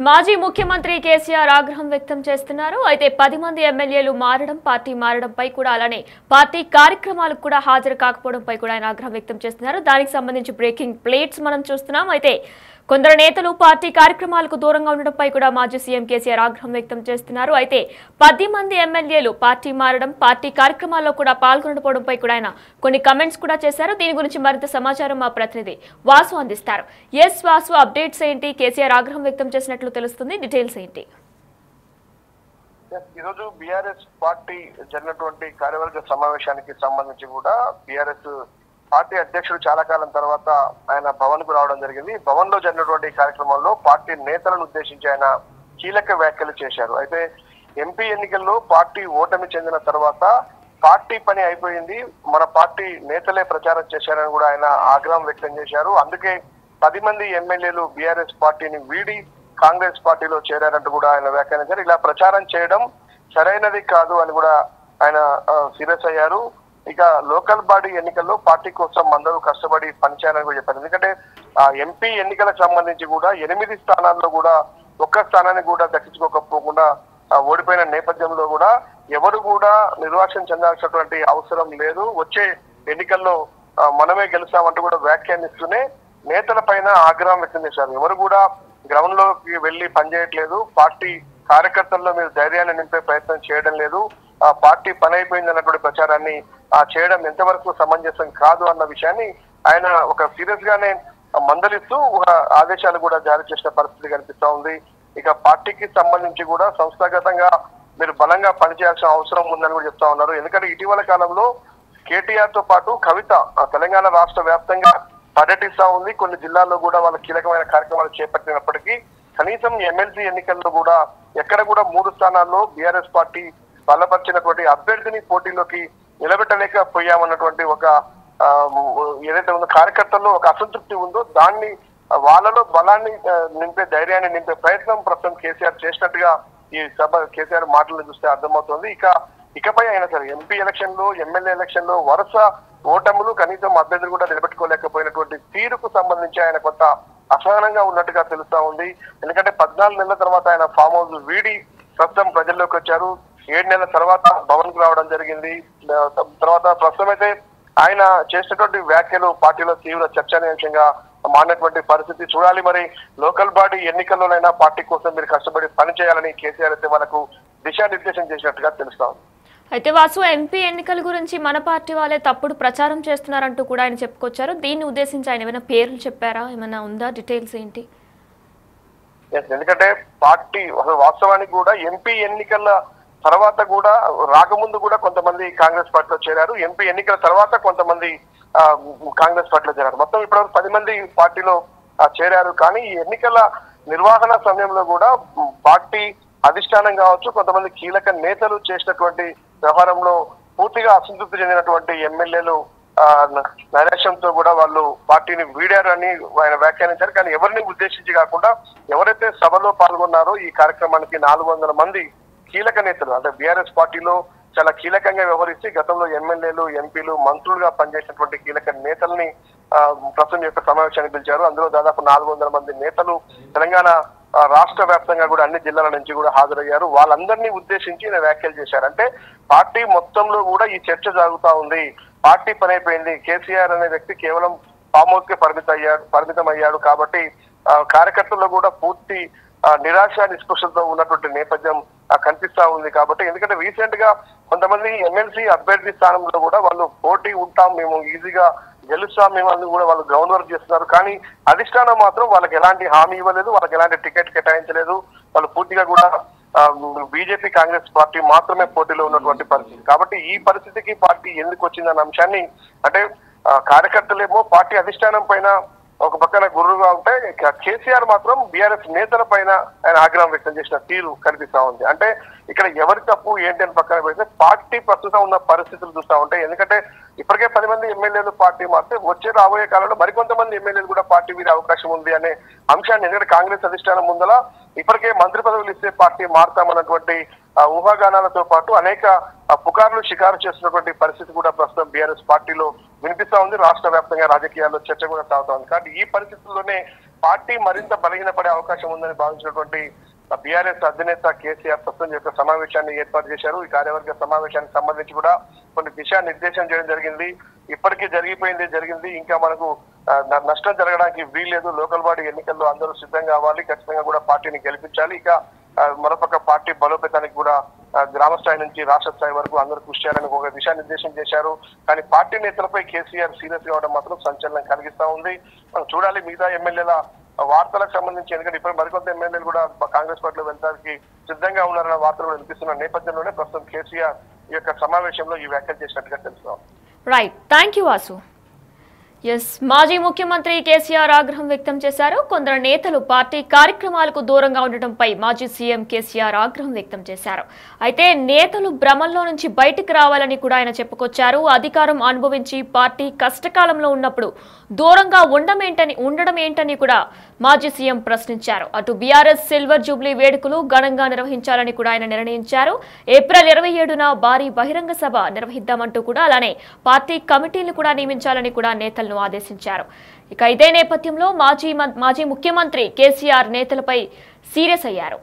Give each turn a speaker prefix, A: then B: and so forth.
A: మాజీ ముఖ్యమంత్రి కేసీఆర్ ఆగ్రహం వ్యక్తం చేస్తున్నారు. అయితే 10 మంది ఎమ్మెల్యేలు మారడం, పార్టీ మారడంపై కూడా అలానే పార్టీ కార్యక్రమాలకు కూడా హాజరు కాకపోవడంపై కూడా ఆయన ఆగ్రహం వ్యక్తం చేస్తున్నారు. దానికి సంబంధించి బ్రేకింగ్ ప్లేట్స్ మనం చూస్తున్నాం. అయితే కొందరు నేతలు పార్టీ కార్యక్రమాలకు దూరంగా ఉండడంపై కూడా మాజీ సీఎం కేసీఆర్ ఆగ్రహం వ్యక్తం చేస్తున్నారు. అయితే 10 మంది ఎమ్మెల్యేలు పార్టీ మారడం, పార్టీ కార్యక్రమాల్లో కూడా పాల్గొనకపోవడంపై కూడా ఆయన కొన్ని కమెంట్స్ కూడా చేశారు. దీని గురించి మరింత సమాచారం మా ప్రతినిధి వాసు అందిస్తారు. వాసు, అప్డేట్స్ ఏంటి? కేసీఆర్ ఆగ్రహం వ్యక్తం చేసినట్లు తెలుస్తుంది, డీటెయిల్స్ ఏంటి?
B: ఈరోజు బీఆర్ఎస్ పార్టీ జరిగినటువంటి కార్యవర్గ సమావేశానికి సంబంధించి కూడా బీఆర్ఎస్ పార్టీ అధ్యక్షుడు చాలా కాలం తర్వాత ఆయన భవన్ కు రావడం జరిగింది. భవన్ లో జరిగినటువంటి కార్యక్రమంలో పార్టీ నేతలను ఉద్దేశించి ఆయన కీలక వ్యాఖ్యలు చేశారు. అయితే ఎంపీ ఎన్నికల్లో పార్టీ ఓటమి చెందిన తర్వాత పార్టీ పని అయిపోయింది, మన పార్టీ నేతలే ప్రచారం చేశారని కూడా ఆయన ఆగ్రహం వ్యక్తం చేశారు. అందుకే 10 మంది ఎమ్మెల్యేలు బీఆర్ఎస్ పార్టీని వీడి కాంగ్రెస్ పార్టీలో చేరారంటూ కూడా ఆయన వ్యాఖ్యానించారు. ఇలా ప్రచారం చేయడం సరైనది కాదు అని కూడా ఆయన సీరియస్ అయ్యారు. ఇక లోకల్ బాడీ ఎన్నికల్లో పార్టీ కోసం అందరూ కష్టపడి పనిచేయాలని కూడా చెప్పారు. ఎందుకంటే ఎంపీ ఎన్నికలకు సంబంధించి కూడా 8 స్థానాల్లో కూడా ఒక్క స్థానాన్ని కూడా దక్కించుకోకపోకుండా ఓడిపోయిన నేపథ్యంలో కూడా ఎవరు కూడా నిర్వాహకం చెందాల్సినటువంటి అవసరం లేదు, వచ్చే ఎన్నికల్లో మనమే గెలుస్తామంటూ కూడా వ్యాఖ్యానిస్తూనే నేతల పైన ఆగ్రహం వ్యక్తం చేశారు. ఎవరు కూడా గ్రౌండ్ లోకి వెళ్లి పనిచేయట్లేదు, పార్టీ కార్యకర్తల్లో మీరు ధైర్యాన్ని నింపే ప్రయత్నం చేయడం లేదు, పార్టీ పని అయిపోయింది అన్నటువంటి ప్రచారాన్ని చేయడం ఎంతవరకు సమంజసం కాదు అన్న విషయాన్ని ఆయన ఒక సీరియస్ గానే మందలిస్తూ ఒక ఆదేశాలు కూడా జారీ చేసిన పరిస్థితి కనిపిస్తా ఉంది. ఇక పార్టీకి సంబంధించి కూడా సంస్థాగతంగా మీరు బలంగా పనిచేయాల్సిన అవసరం ఉందని కూడా చెప్తా ఉన్నారు. ఎందుకంటే ఇటీవల కాలంలో కేటీఆర్ తో పాటు కవిత తెలంగాణ రాష్ట్ర వ్యాప్తంగా పర్యటిస్తా ఉంది. కొన్ని జిల్లాల్లో కూడా వాళ్ళ కీలకమైన కార్యక్రమాలు చేపట్టినప్పటికీ కనీసం ఎమ్మెల్సీ ఎన్నికల్లో కూడా ఎక్కడ కూడా 3 స్థానాల్లో బీఆర్ఎస్ పార్టీ బలపరిచినటువంటి అభ్యర్థిని పోటీలోకి నిలబెట్టలేకపోయామన్నటువంటి ఒక ఏదైతే ఉందో కార్యకర్తల్లో ఒక అసంతృప్తి ఉందో దాన్ని వాళ్ళలో బలాన్ని నింపే ధైర్యాన్ని నింపే ప్రయత్నం ప్రస్తుతం కేసీఆర్ చేసినట్టుగా ఈ సభ కేసీఆర్ మాటలను చూస్తే అర్థమవుతుంది. ఇకపై అయినా సరే ఎంపీ ఎలక్షన్ లో, ఎమ్మెల్యే ఎలక్షన్ లో వరుస ఓటములు, కనీసం అభ్యర్థులు కూడా నిలబెట్టుకోలేకపోయినటువంటి తీరుకు సంబంధించి ఆయన కొంత అసహనంగా ఉన్నట్టుగా తెలుస్తా ఉంది. ఎందుకంటే 14 నెలల తర్వాత ఆయన ఫామ్ హౌస్ వీడి ప్రస్తుతం ప్రజల్లోకి వచ్చారు. 7 నెలల తర్వాత భవన్ కు రావడం జరిగింది. తర్వాత ప్రస్తుతం అయితే ఆయన చేసినటువంటి వ్యాఖ్యలు పార్టీలో తీవ్ర చర్చనీయాంశంగా మారినటువంటి పరిస్థితి చూడాలి. మరి లోకల్ బాడీ ఎన్నికల్లోనైనా పార్టీ కోసం మీరు కష్టపడి పనిచేయాలని కేసీఆర్ అయితే మనకు దిశానిర్దేశం చేసినట్టుగా తెలుస్తా ఉంది.
A: అయితే వాసు, ఎంపీ ఎన్నికల గురించి మన పార్టీ వాళ్ళే తప్పుడు ప్రచారం చేస్తున్నారంటూ కూడా ఆయన చెప్పుకొచ్చారు. దీన్ని ఉద్దేశించి ఆయన ఏమైనా పేర్లు చెప్పారా? ఏమైనా ఉందా? డీటెయిల్స్ ఏంటి?
B: ఎందుకంటే పార్టీ వాస్తవానికి కూడా ఎంపీ ఎన్నికల తర్వాత కూడా రాకముందు కూడా కొంతమంది కాంగ్రెస్ పార్టీలో చేరారు, ఎంపీ ఎన్నికల తర్వాత కొంతమంది కాంగ్రెస్ పార్టీలో చేరారు. మొత్తం ఇప్పటివరకు 10 మంది పార్టీలో చేరారు. కానీ ఈ ఎన్నికల నిర్వహణ సమయంలో కూడా పార్టీ అధిష్టానం కావచ్చు, కొంతమంది కీలక నేతలు చేసినటువంటి వ్యవహారంలో పూర్తిగా అసంతృప్తి చెందినటువంటి ఎమ్మెల్యేలు నైరాశ్యంతో కూడా వాళ్ళు పార్టీని వీడారని ఆయన వ్యాఖ్యానించారు. కానీ ఎవరిని ఉద్దేశించి కాకుండా ఎవరైతే సభలో పాల్గొన్నారో ఈ కార్యక్రమానికి 400 మంది కీలక నేతలు, అంటే బీఆర్ఎస్ పార్టీలో చాలా కీలకంగా వ్యవహరించి గతంలో ఎమ్మెల్యేలు, ఎంపీలు, మంత్రులుగా పనిచేసినటువంటి కీలక నేతల్ని ప్రస్తుతం యొక్క సమావేశానికి పిలిచారు. అందులో దాదాపు 400 మంది నేతలు తెలంగాణ రాష్ట్ర వ్యాప్తంగా కూడా అన్ని జిల్లాల నుంచి కూడా హాజరయ్యారు. వాళ్ళందరినీ ఉద్దేశించి వ్యాఖ్యలు చేశారు. అంటే పార్టీ మొత్తంలో కూడా ఈ చర్చ జరుగుతా ఉంది, పార్టీ పని అయిపోయింది, కేసీఆర్ అనే వ్యక్తి కేవలం ఫామ్ హౌస్ కి పరిమితం అయ్యాడు కాబట్టి కార్యకర్తల్లో కూడా పూర్తి నిరాశ నిస్పృశలతో ఉన్నటువంటి నేపథ్యం కనిపిస్తా ఉంది. కాబట్టి ఎందుకంటే రీసెంట్ గా కొంతమంది ఎమ్మెల్సీ అభ్యర్థి స్థానంలో కూడా వాళ్ళు పోటీ ఉంటాం, మేము ఈజీగా గెలుస్తాం మేము అని కూడా వాళ్ళు గ్రౌండ్ వర్క్ చేస్తున్నారు. కానీ అధిష్టానం మాత్రం వాళ్ళకి ఎలాంటి హామీ ఇవ్వలేదు, వాళ్ళకి ఎలాంటి టికెట్ కేటాయించలేదు. వాళ్ళు పూర్తిగా కూడా బీజేపీ కాంగ్రెస్ పార్టీ మాత్రమే పోటీలో ఉన్నటువంటి పరిస్థితి. కాబట్టి ఈ పరిస్థితికి పార్టీ ఎందుకు వచ్చిందన్న అంశాన్ని, అంటే కార్యకర్తలేమో పార్టీ అధిష్టానం పైన ఒక పక్కన గుర్రుగా ఉంటే కేసీఆర్ మాత్రం బీఆర్ఎస్ నేతల పైన ఆయన ఆగ్రహం వ్యక్తం చేసిన తీరు కనిపిస్తా ఉంది. అంటే ఇక్కడ ఎవరి తప్పు ఏంటి అని పక్కన పెడితే పార్టీ ప్రస్తుతం ఉన్న పరిస్థితులు చూస్తా ఉంటాయి. ఎందుకంటే ఇప్పటికే 10 మంది ఎమ్మెల్యేలు పార్టీ మారితే వచ్చే రాబోయే కాలంలో మరికొంతమంది ఎమ్మెల్యేలు కూడా పార్టీ వీరే అవకాశం ఉంది అనే అంశాన్ని, ఎందుకంటే కాంగ్రెస్ అధిష్టానం ముందల ఇప్పటికే మంత్రి పదవులు ఇస్తే పార్టీ మారుతామన్నటువంటి ఊహాగానాలతో పాటు అనేక పుకార్లు షికారు చేస్తున్నటువంటి పరిస్థితి కూడా ప్రస్తుతం బీఆర్ఎస్ పార్టీలో వినిపిస్తా ఉంది. రాష్ట్ర వ్యాప్తంగా రాజకీయాల్లో చర్చ కూడా సాగుతా ఉంది. కాబట్టి ఈ పరిస్థితుల్లోనే పార్టీ మరింత బలహీనపడే అవకాశం ఉందని భావించినటువంటి బీఆర్ఎస్ అధినేత కేసీఆర్ ప్రస్తుతం యొక్క సమావేశాన్ని ఏర్పాటు చేశారు. ఈ కార్యవర్గ సమావేశానికి సంబంధించి కూడా కొన్ని దిశానిర్దేశం చేయడం జరిగింది. ఇప్పటికీ జరిగింది, ఇంకా మనకు నష్టం జరగడానికి వీల్లేదు. లోకల్ బాడీ ఎన్నికల్లో అందరూ సిద్ధంగా అవ్వాలి, ఖచ్చితంగా కూడా పార్టీని గెలిపించాలి. ఇక మరోపక్క పార్టీ బలోపేతానికి కూడా గ్రామ స్థాయి నుంచి రాష్ట్ర స్థాయి వరకు అందరూ కృషి చేయాలని ఒక దిశానిర్దేశం చేశారు. కానీ పార్టీ నేతలపై కేసీఆర్ సీరియస్ కావడం మాత్రం సంచలనం కలిగిస్తా ఉంది. మనం చూడాలి మిగతా ఎమ్మెల్యేల వార్తలకు సంబంధించి, ఎందుకంటే ఇప్పుడు మరికొంత ఎమ్మెల్యేలు కూడా కాంగ్రెస్ పార్టీలో వెళ్తానికి సిద్ధంగా ఉన్నారన్న వార్తలు కూడా వినిపిస్తున్న నేపథ్యంలోనే ప్రస్తుతం కేసీఆర్ ఈ యొక్క సమావేశంలో ఈ వ్యాఖ్యలు చేసినట్టుగా తెలుస్తున్నాం.
A: Right, thank you Vasu. మాజీ ముఖ్యమంత్రి కేసీఆర్ ఆగ్రహం వ్యక్తం చేశారు. కొందరు నేతలు పార్టీ కార్యక్రమాలకు దూరంగా ఉండటంపై మాజీ సీఎం కేసీఆర్ ఆగ్రహం వ్యక్తం చేశారు. అయితే నేతలు భ్రమంలో నుంచి బయటకు రావాలని కూడా ఆయన చెప్పుకొచ్చారు. అధికారం అనుభవించి పార్టీ కష్టకాలంలో ఉన్నప్పుడు దూరంగా ఉండడం ఏంటని కూడా మాజీ సీఎం ప్రశ్నించారు. అటు బీఆర్ఎస్ సిల్వర్ జూబ్లీ వేడుకలు ఘనంగా నిర్వహించాలని కూడా ఆయన నిర్ణయించారు. ఏప్రిల్ 27న భారీ బహిరంగ సభ నిర్వహిద్దామంటూ కూడా, అలానే పార్టీ కమిటీలు కూడా నియమించాలని కూడా నేతలను ఆదేశించారు. ఇక ఇదే నేపథ్యంలో మాజీ ముఖ్యమంత్రి కేసీఆర్ నేతలపై సీరియస్ అయ్యారు.